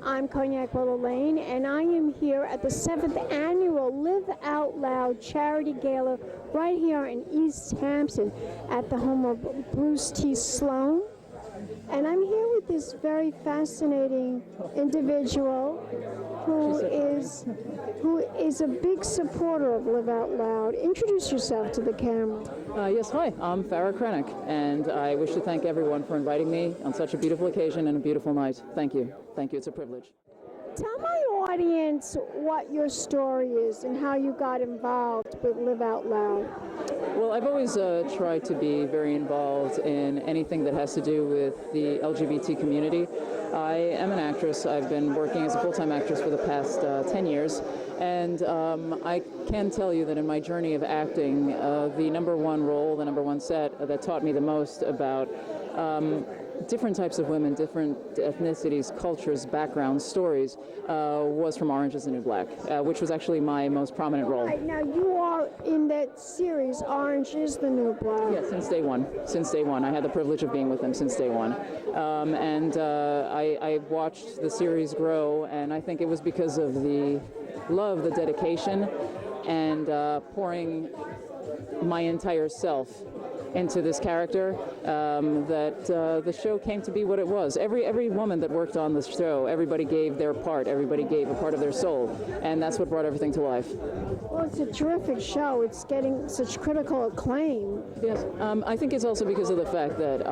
I'm Cognac Wellerlane, and I am here at the 7th Annual Live Out Loud Charity Gala right here in East Hampton at the home of Bruce T. Sloan. And I'm here with this very fascinating individual who is a big supporter of Live Out Loud. Introduce yourself to the camera. Yes, hi, I'm Farrah Krenek, and I wish to thank everyone for inviting me on such a beautiful occasion and a beautiful night. Thank you. Thank you. It's a privilege. Tell my audience what your story is and how you got involved with Live Out Loud. Well, I've always tried to be very involved in anything that has to do with the LGBT community. I am an actress. I've been working as a full-time actress for the past 10 years. And I can tell you that in my journey of acting, the number one role, the number one set that taught me the most about different types of women, different ethnicities, cultures, backgrounds, stories, was from Orange is the New Black, which was actually my most prominent role. Right, now you are in that series, Orange is the New Black. Yes, since day one. Since day one. I had the privilege of being with them since day one. I watched the series grow, and I think it was because of the love, the dedication, and pouring my entire self into this character, that the show came to be what it was. Every woman that worked on the show, everybody gave their part, everybody gave a part of their soul, and that's what brought everything to life. Well, it's a terrific show. It's getting such critical acclaim. Yes, I think it's also because of the fact that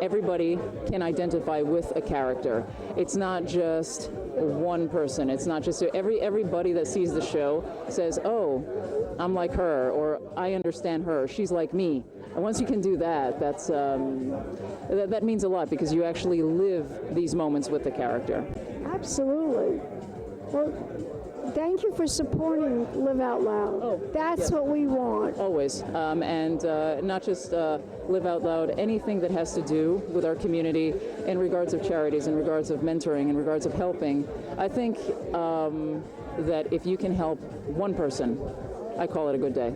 everybody can identify with a character. It's not just one person. It's not just everybody that sees the show says, "Oh, I'm like her," or "I understand her. She's like me." And once you can do that, that means a lot because you actually live these moments with the character. Absolutely. Well, thank you for supporting Live Out Loud. Oh, that's yes. what we want. Always. And not just Live Out Loud, anything that has to do with our community in regards of charities, in regards of mentoring, in regards of helping. I think that if you can help one person, I call it a good day.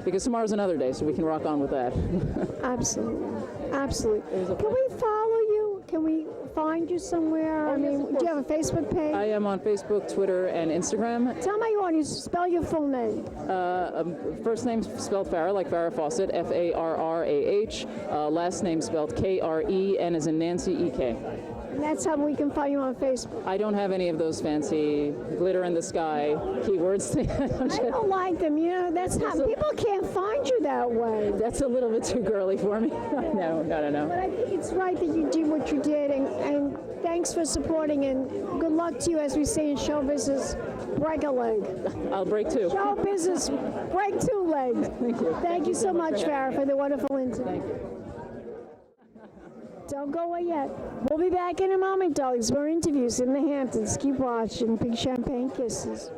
Because tomorrow's another day, so we can rock on with that. Absolutely. Absolutely. Can we follow you? Can we find you somewhere? Oh, I mean, yes, do you have a Facebook page? I am on Facebook, Twitter, and Instagram. Tell my audience, spell your full name. First name spelled Farrah, like Farrah Fawcett, Farrah. Last name spelled Kren, N as in Nancy, EK. And that's how we can find you on Facebook. I don't have any of those fancy glitter in the sky keywords. I don't like them. You know, that's how people can't find you that way. That's a little bit too girly for me. No. But I think it's right that you did what you did, and thanks for supporting, and good luck to you, as we say in show business, break a leg. I'll break two. Show business, break two legs. Thank you. Thank you so much, Farrah, for the wonderful interview. Thank you. Don't go away yet. We'll be back in a moment, darlings. More interviews in the Hamptons. Keep watching. Big champagne kisses.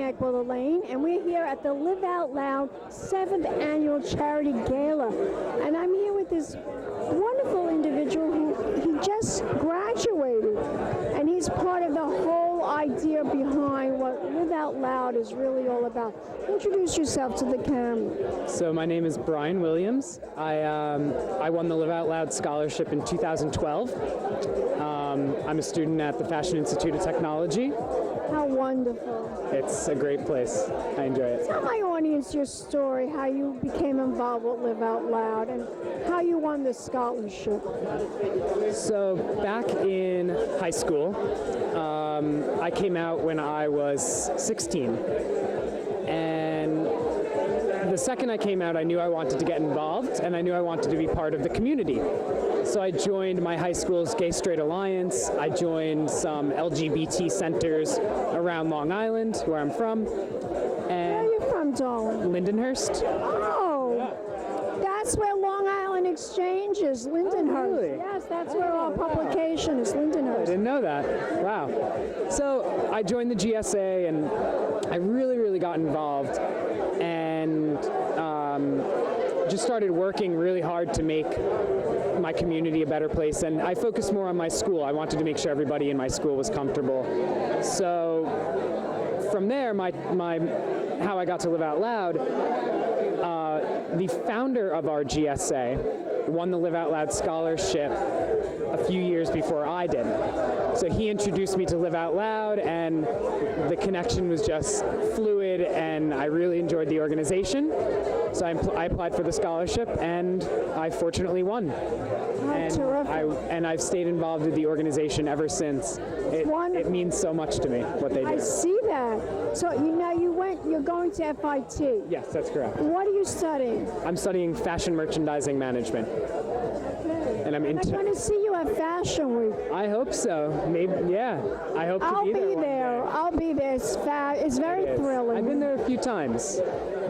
Krenek, Wellerlane, and we're here at the Live Out Loud 7th Annual Charity Gala. And I'm here with this wonderful individual who he just graduated, and he's part of the whole idea behind what Live Out Loud is really all about. Introduce yourself to the camera. So my name is Brian Williams. I won the Live Out Loud Scholarship in 2012. I'm a student at the Fashion Institute of Technology. How wonderful. It's a great place. I enjoy it. Tell my audience your story, how you became involved with Live Out Loud and how you won the scholarship. So back in high school, I came out when I was 16. And the second I came out, I knew I wanted to get involved, and I knew I wanted to be part of the community. So I joined my high school's Gay Straight Alliance. I joined some LGBT centers around Long Island, where I'm from. Where are you from, darling? Lindenhurst. Oh, that's where Long Island Exchange is, Lindenhurst. Oh, really? Yes, that's where our publication is, Lindenhurst. I didn't know that. Wow. So I joined the GSA, and I really got involved, and just started working really hard to make my community a better place. And I focused more on my school. I wanted to make sure everybody in my school was comfortable. So from there, how I got to Live Out Loud, the founder of our GSA won the Live Out Loud scholarship a few years before I did. So he introduced me to Live Out Loud, and the connection was just fluid, and I really enjoyed the organization. So I applied for the scholarship, and I fortunately won. And I've stayed involved with the organization ever since. It means so much to me what they do. I see that. So you're going to FIT. Yes, that's correct. What are you studying? I'm studying fashion merchandising management. And I'm going to see you at Fashion Week. I hope so. Maybe, yeah. I hope to be there. I'll be there. It's very thrilling. I've been there a few times,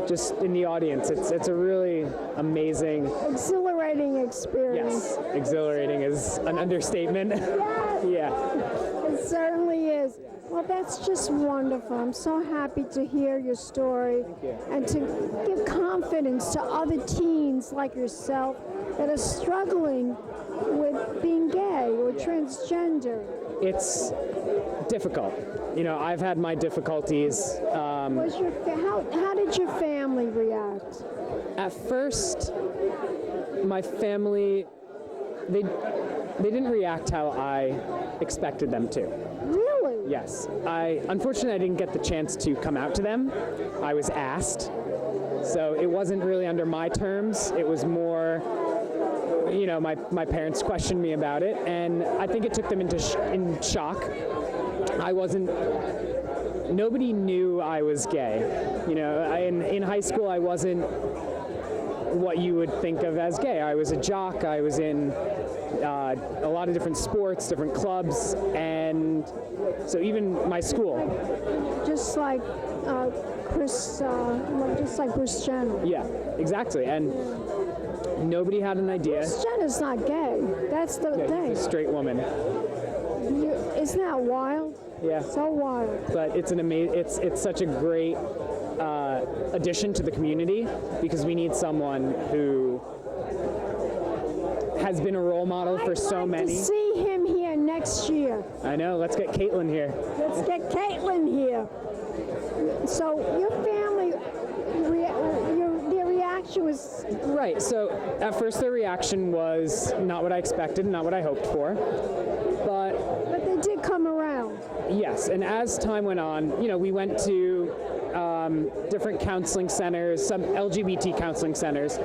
just in the audience. It's a really amazing, exhilarating experience. Yes, exhilarating is an understatement. Yes. Yeah. It certainly is. Well, that's just wonderful. I'm so happy to hear your story and to give confidence to other teens like yourself that are struggling with being gay or transgender. It's difficult. You know, I've had my difficulties. How did your family react? At first, my family, they didn't react how I expected them to. Really? Yes. Unfortunately, I didn't get the chance to come out to them. I was asked. So it wasn't really under my terms. It was more, my parents questioned me about it, and I think it took them in shock. Nobody knew I was gay. In high school, I wasn't what you would think of as gay. I was a jock. I was in a lot of different sports, different clubs, and so even my school. Just like Bruce Jenner. Yeah, exactly. And nobody had an idea. Bruce Jenner's not gay. That's the thing. He's a straight woman. Isn't that wild? Yeah. So wild. But it's it's such a great addition to the community, because we need someone who has been a role model for so many. I'd like to see him here next year. I know. Let's get Caitlin here. Let's get Caitlin here. So your family, their reaction was... Right. So at first their reaction was not what I expected, not what I hoped for. But they did come around. Yes. And as time went on, we went to different counseling centers, some LGBT counseling centers.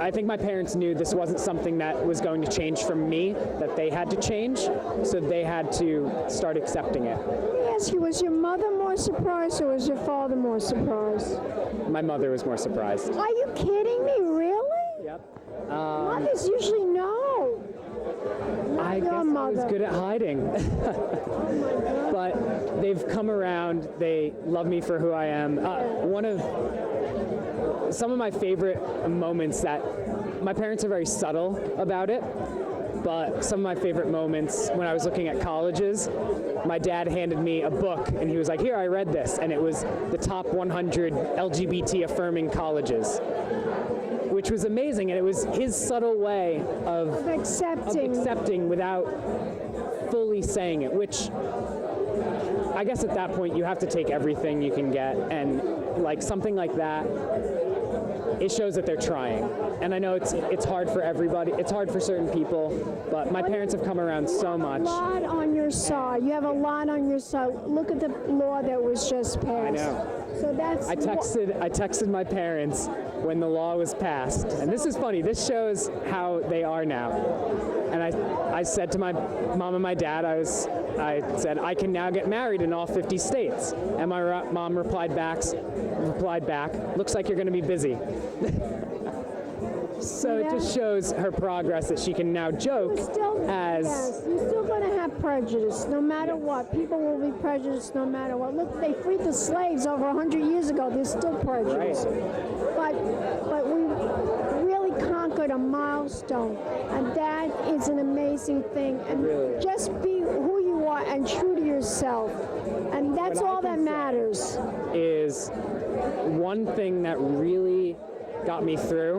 I think my parents knew this wasn't something that was going to change from me, that they had to change, so they had to start accepting it. Let me ask you, was your mother more surprised or was your father more surprised? My mother was more surprised. Are you kidding me? Really? Yep. Mothers usually know. I guess I was good at hiding. But they've come around. They love me for who I am. Some of my favorite moments that my parents are very subtle about it, but some of my favorite moments when I was looking at colleges, my dad handed me a book and he was like, here, I read this, and it was the top 100 LGBT affirming colleges, which was amazing, and it was his subtle way of accepting without fully saying it, which I guess at that point you have to take everything you can get, and like something like that, it shows that they're trying. And I know it's hard for everybody, it's hard for certain people, but my parents have come around so much. You have a lot on your side. You have a lot on your side. Look at the law that was just passed. I know. So that's. I texted my parents when the law was passed, and this is funny. This shows how they are now. And I said to my mom and my dad, I said I can now get married in all 50 states. And my mom replied back, looks like you're going to be busy. So it just shows her progress that she can now joke as... Yes, you're still going to have prejudice, no matter what. People will be prejudiced no matter what. Look, they freed the slaves over 100 years ago. There's still prejudice. Right. But we really conquered a milestone, and that is an amazing thing. And really, just be who you are and true to yourself. And that's all that matters. Is one thing that really got me through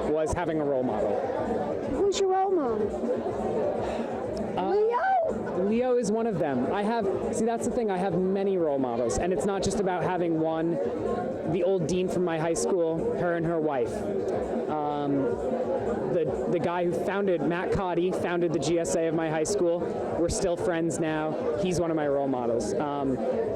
was having a role model. Who's your role model? Leo? Leo is one of them. That's the thing, I have many role models, and it's not just about having one. The old dean from my high school, her and her wife. The guy who Matt Cotty, founded the GSA of my high school. We're still friends now. He's one of my role models.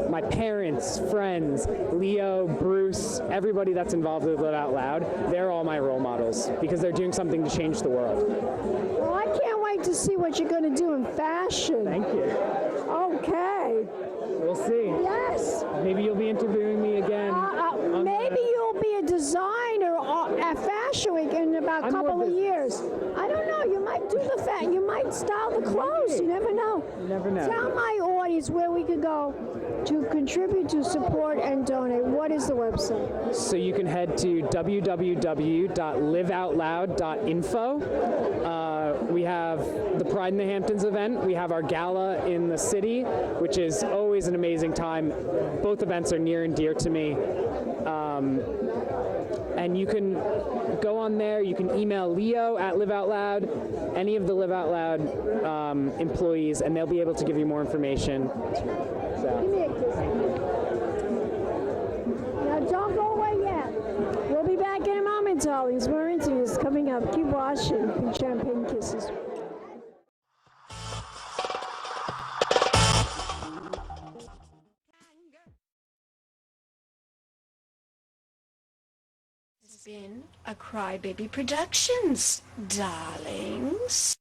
My parents, friends, Leo, Bruce, everybody that's involved with Live Out Loud, they're all my role models because they're doing something to change the world. Well, I can't wait to see what you're going to do in fashion. Thank you. Okay. We'll see. Yes. Maybe you'll be interviewing me again. Maybe you'll be a designer at Fashion Week in about a couple of years. I don't know. You might do you might style the clothes. You never know. You never know. Tell my audience where we could go to contribute, to support, and donate. What is the website? So you can head to www.liveoutloud.info. We have the Pride in the Hamptons event. We have our gala in the city, which is always an amazing time. Both events are near and dear to me. And you can go on there. You can email Leo at Live Out Loud, any of the Live Out Loud employees, and they'll be able to give you more information. So. Give me a kiss. Now don't go away yet. We'll be back in a moment, darlings. More interviews coming up. Keep watching. Big champagne kisses. Been a Crybaby Productions, darlings.